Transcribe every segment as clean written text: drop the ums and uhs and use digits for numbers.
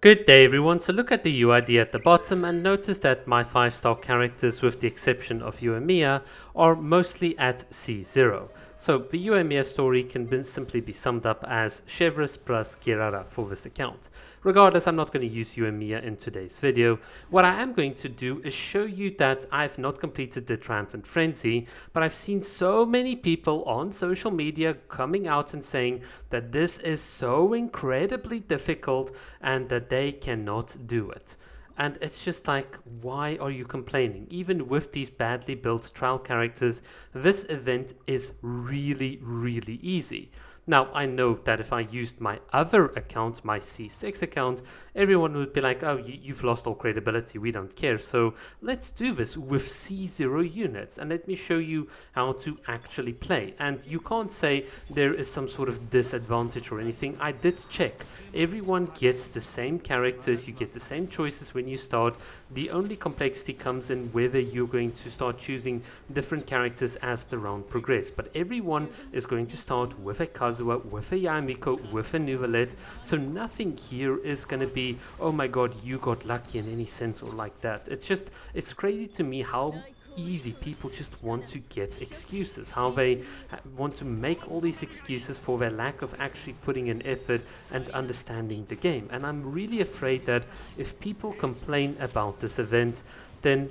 Good day everyone, so look at the UID at the bottom and notice that my 5-star characters, with the exception of Uemiya, are mostly at C0. So the Uemiya story can simply be summed up as Chevres plus Kirara for this account. Regardless, I'm not going to use Uemiya in today's video. What I am going to do is show you that I've not completed the Triumphant Frenzy, but I've seen so many people on social media coming out and saying that this is so incredibly difficult and that they cannot do it. And it's just like, why are you complaining? Even with these badly built trial characters, this event is really, really easy. Now, I know that if I used my other account, my C6 account, everyone would be like, oh, you've lost all credibility, we don't care. So let's do this with C0 units and let me show you how to actually play. And you can't say there is some sort of disadvantage or anything. I did check. Everyone gets the same characters, you get the same choices when you start. The only complexity comes in whether you're going to start choosing different characters as the round progresses. But everyone is going to start with a Kazuha, with a Yamiko, with a Nuvalet. So nothing here is going to be, oh my god, you got lucky in any sense or like that. It's crazy to me how easy people just want to get excuses, how they want to make all these excuses for their lack of actually putting in effort and understanding the game. And I'm really afraid that if people complain about this event, then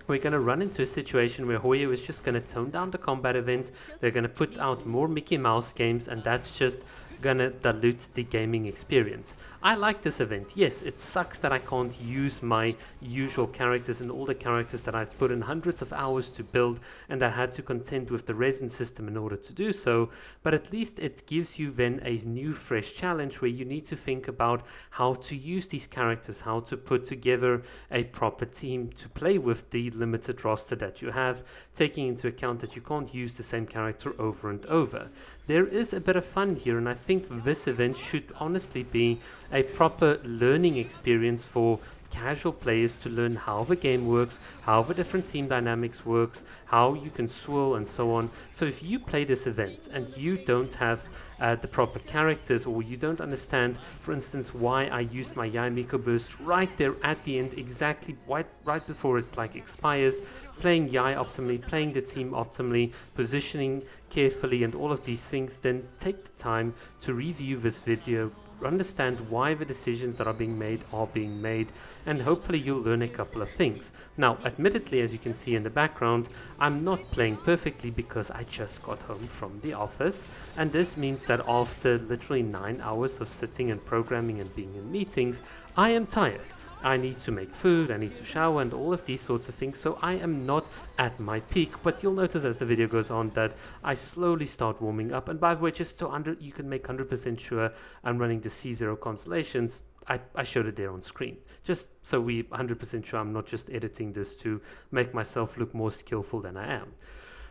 we're going to run into a situation where Hoyo is just going to tone down the combat events. They're going to put out more Mickey Mouse games, and that's just gonna dilute the gaming experience. I like this event. Yes, it sucks that I can't use my usual characters and all the characters that I've put in hundreds of hours to build and that I had to contend with the resin system in order to do so, but at least it gives you then a new fresh challenge where you need to think about how to use these characters, how to put together a proper team to play with the limited roster that you have, taking into account that you can't use the same character over and over. There is a bit of fun here, and I think this event should honestly be a proper learning experience for casual players to learn how the game works, how the different team dynamics works, how you can swirl and so on. So if you play this event and you don't have the proper characters, or you don't understand, for instance, why I used my Yamiko burst right there at the end, exactly right before it like expires, playing Yai optimally, playing the team optimally, positioning carefully and all of these things, then take the time to review this video, understand why the decisions that are being made, and hopefully you'll learn a couple of things. Now, admittedly, as you can see in the background, I'm not playing perfectly because I just got home from the office, and this means that after literally 9 hours of sitting and programming and being in meetings, I am tired. I need to make food, I need to shower and all of these sorts of things, so I am not at my peak. But you'll notice as the video goes on that I slowly start warming up. And by the way, just so you can make 100% sure I'm running the C0 Constellations, I showed it there on screen, just so we 100% sure I'm not just editing this to make myself look more skillful than I am.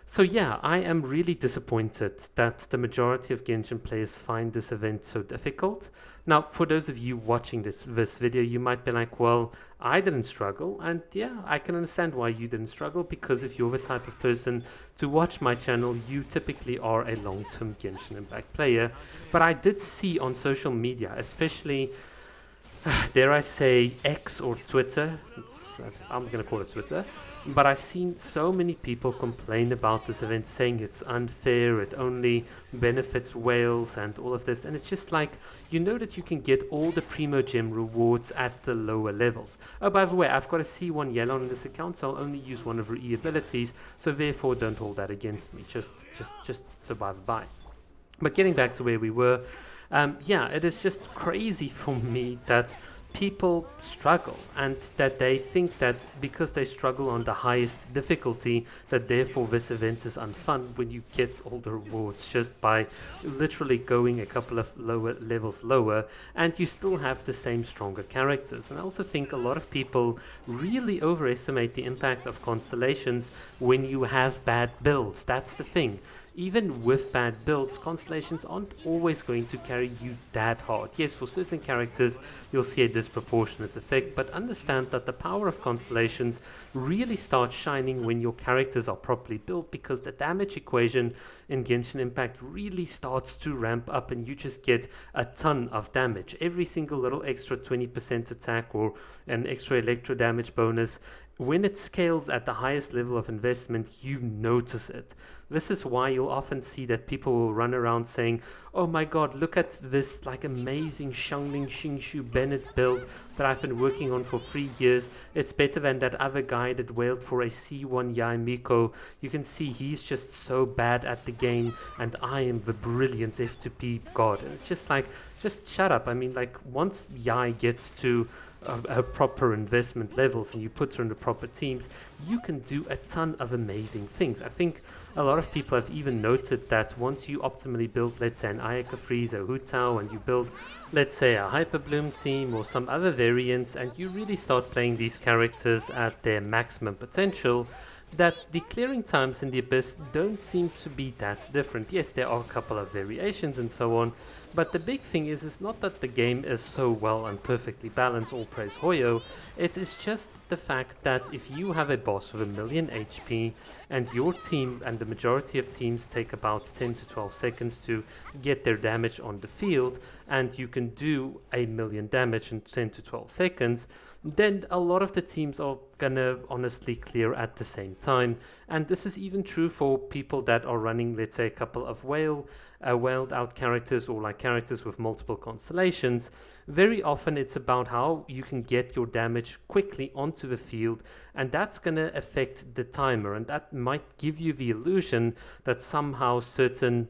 So yeah, I am really disappointed that the majority of Genshin players find this event so difficult. Now, for those of you watching this video, you might be like, well, I didn't struggle. And yeah, I can understand why you didn't struggle, because if you're the type of person to watch my channel, you typically are a long-term Genshin Impact player. But I did see on social media, especially dare I say X or Twitter, I'm gonna call it Twitter, but I've seen so many people complain about this event, saying it's unfair, it only benefits whales and all of this, and it's just like, you know that you can get all the Primo Gem rewards at the lower levels. Oh, by the way, I've got a C1 yellow on this account, so I'll only use one of her E abilities, so therefore don't hold that against me, just so by the by. But getting back to where we were, yeah, it is just crazy for me that people struggle, and that they think that because they struggle on the highest difficulty, that therefore this event is unfun, when you get all the rewards just by literally going a couple of levels lower, and you still have the same stronger characters. And I also think a lot of people really overestimate the impact of Constellations when you have bad builds. That's the thing. even with bad builds, Constellations aren't always going to carry you that hard. Yes, for certain characters, you'll see a disproportionate effect, but understand that the power of Constellations really starts shining when your characters are properly built, because the damage equation in Genshin Impact really starts to ramp up and you just get a ton of damage. Every single little extra 20% attack or an extra electro damage bonus, when it scales at the highest level of investment, you notice it. This is why you'll often see that people will run around saying, oh my god, look at this like amazing Xiangling Xingshu Bennett build that I've been working on for 3 years. It's better than that other guy that wailed for a C1 Yai Miko. You can see he's just so bad at the game and I am the brilliant F2P god. And it's just like, just shut up. I mean, like, once Yai gets to her proper investment levels and you put her in the proper teams, you can do a ton of amazing things. I think a lot of people have even noted that once you optimally build, let's say, an Ayaka Freeze or Hu Tao, and you build, let's say, a Hyper Bloom team or some other variants, and you really start playing these characters at their maximum potential, that the clearing times in the Abyss don't seem to be that different. Yes, there are a couple of variations and so on, but the big thing is not that the game is so well and perfectly balanced, all praise Hoyo. It is just the fact that if you have a boss with a million HP and your team and the majority of teams take about 10 to 12 seconds to get their damage on the field, and you can do a million damage in 10 to 12 seconds, then a lot of the teams are gonna honestly clear at the same time. And this is even true for people that are running, let's say, a couple of whaled out characters, or like characters with multiple constellations. Very often it's about how you can get your damage quickly onto the field, and that's going to affect the timer, and that might give you the illusion that somehow certain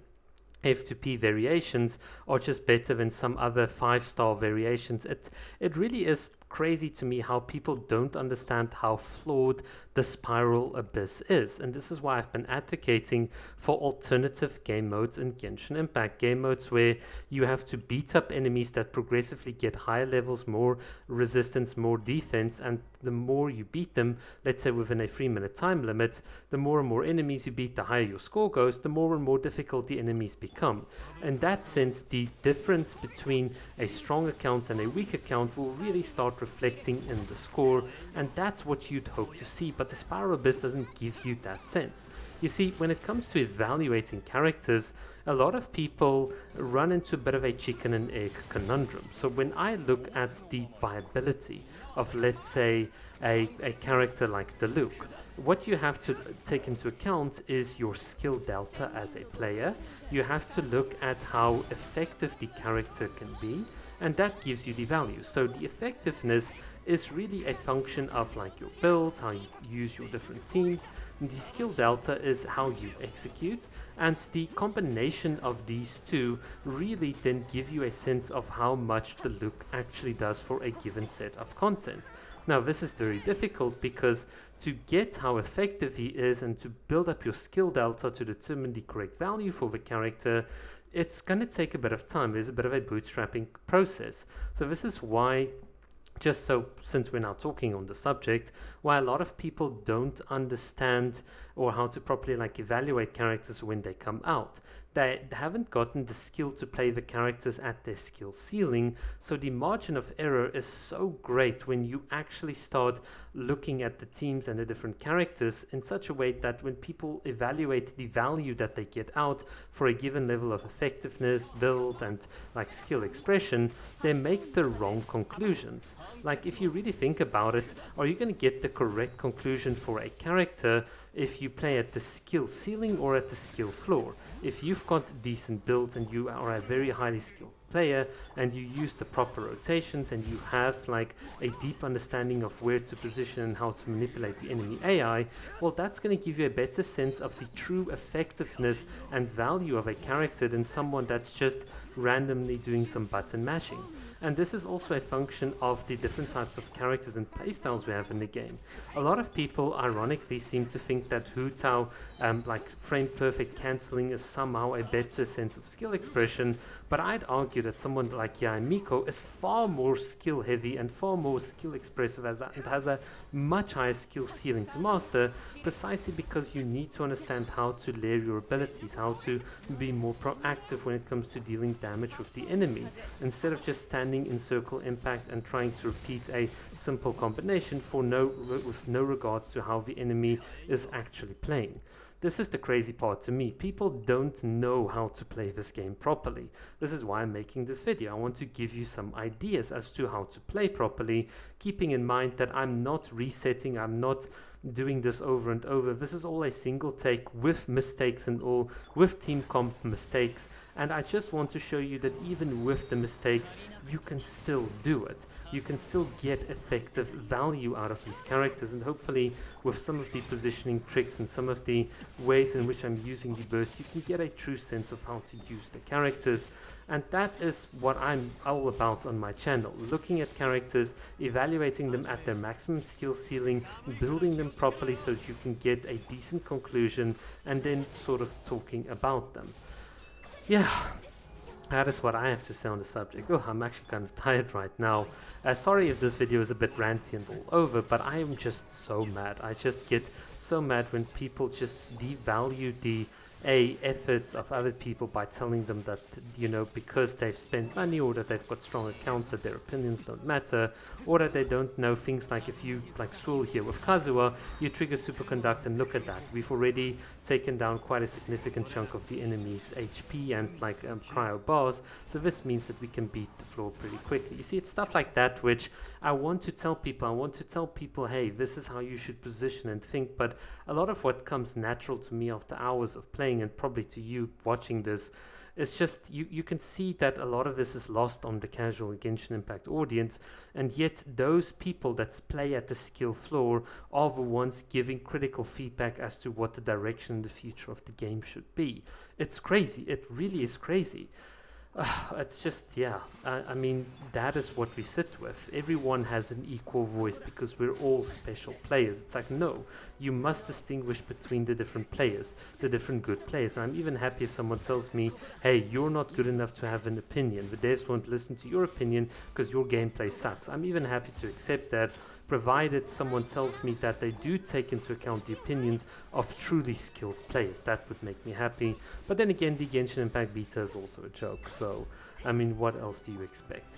F2P variations are just better than some other 5-star variations. It really is crazy to me how people don't understand how flawed the Spiral Abyss is, and this is why I've been advocating for alternative game modes in Genshin Impact. Game modes where you have to beat up enemies that progressively get higher levels, more resistance, more defense, and the more you beat them, let's say within a 3-minute time limit, the more and more enemies you beat, the higher your score goes, the more and more difficult the enemies become. In that sense, the difference between a strong account and a weak account will really start reflecting in the score, and that's what you'd hope to see, but the Spiral Abyss doesn't give you that sense. You see, when it comes to evaluating characters, a lot of people run into a bit of a chicken and egg conundrum. So when I look at the viability of, let's say, a character like Diluc, what you have to take into account is your skill delta as a player. You have to look at how effective the character can be, and that gives you the value. So the effectiveness is really a function of like your builds, how you use your different teams. And the skill delta is how you execute, and the combination of these two really then give you a sense of how much the look actually does for a given set of content. Now this is very difficult because to get how effective he is and to build up your skill delta to determine the correct value for the character, it's going to take a bit of time. There's a bit of a bootstrapping process. So this is why, just so since we're now talking on the subject, why a lot of people don't understand or how to properly like evaluate characters when they come out. They haven't gotten the skill to play the characters at their skill ceiling, so the margin of error is so great when you actually start looking at the teams and the different characters in such a way that when people evaluate the value that they get out for a given level of effectiveness, build, and like skill expression, they make the wrong conclusions. Like, if you really think about it, are you going to get the correct conclusion for a character if you play at the skill ceiling or at the skill floor? If you've got decent builds and you are a very highly skilled player and you use the proper rotations and you have like a deep understanding of where to position and how to manipulate the enemy AI, well, that's going to give you a better sense of the true effectiveness and value of a character than someone that's just randomly doing some button mashing. And this is also a function of the different types of characters and playstyles we have in the game. A lot of people ironically seem to think that Hu Tao, like frame perfect cancelling, is somehow a better sense of skill expression, but I'd argue that someone like Yae Miko is far more skill heavy and far more skill expressive, as it has a much higher skill ceiling to master, precisely because you need to understand how to layer your abilities, how to be more proactive when it comes to dealing damage with the enemy, instead of just standing in circle impact and trying to repeat a simple combination with no regards to how the enemy is actually playing. This is the crazy part to me. People don't know how to play this game properly. This is why I'm making this video. I want to give you some ideas as to how to play properly, keeping in mind that I'm not resetting, I'm not doing this over and over. This is all a single take with mistakes and all, with team comp mistakes, and I just want to show you that even with the mistakes, you can still do it. You can still get effective value out of these characters, and hopefully with some of the positioning tricks and some of the ways in which I'm using the burst, you can get a true sense of how to use the characters. And that is what I'm all about on my channel, looking at characters, evaluating them at their maximum skill ceiling, building them properly so that you can get a decent conclusion, and then sort of talking about them. Yeah, that is what I have to say on the subject. Oh, I'm actually kind of tired right now. Sorry if this video is a bit ranty and all over, but I am just so mad. I just get so mad when people just devalue the efforts of other people by telling them that, you know, because they've spent money or that they've got strong accounts, that their opinions don't matter, or that they don't know things like, if you, like Swirl here with Kazuha, you trigger superconduct, and look at that, we've already taken down quite a significant chunk of the enemy's HP and like cryo bars, so this means that we can beat the floor pretty quickly. You see, it's stuff like that which I want to tell people, hey, this is how you should position and think, but a lot of what comes natural to me after hours of playing, and probably to you watching this, it's just you can see that a lot of this is lost on the casual Genshin Impact audience, and yet those people that play at the skill floor are the ones giving critical feedback as to what the direction and the future of the game should be. It's crazy. It really is crazy. It's just, yeah, I mean, that is what we sit with. Everyone has an equal voice because we're all special players. It's like, no, you must distinguish between the different players, the different good players. And I'm even happy if someone tells me, hey, you're not good enough to have an opinion. The devs won't listen to your opinion because your gameplay sucks. I'm even happy to accept that, provided someone tells me that they do take into account the opinions of truly skilled players. That would make me happy. But then again, the Genshin Impact beta is also a joke, so I mean, what else do you expect?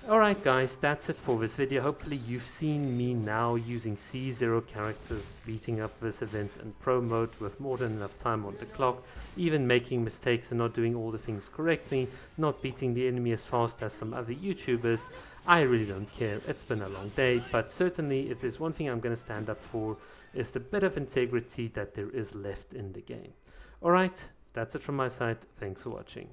Alright guys, that's it for this video. Hopefully you've seen me now using C0 characters, beating up this event in pro mode with more than enough time on the clock, even making mistakes and not doing all the things correctly, not beating the enemy as fast as some other YouTubers. I really don't care. It's been a long day, but certainly if there's one thing I'm going to stand up for, is the bit of integrity that there is left in the game. Alright, that's it from my side. Thanks for watching.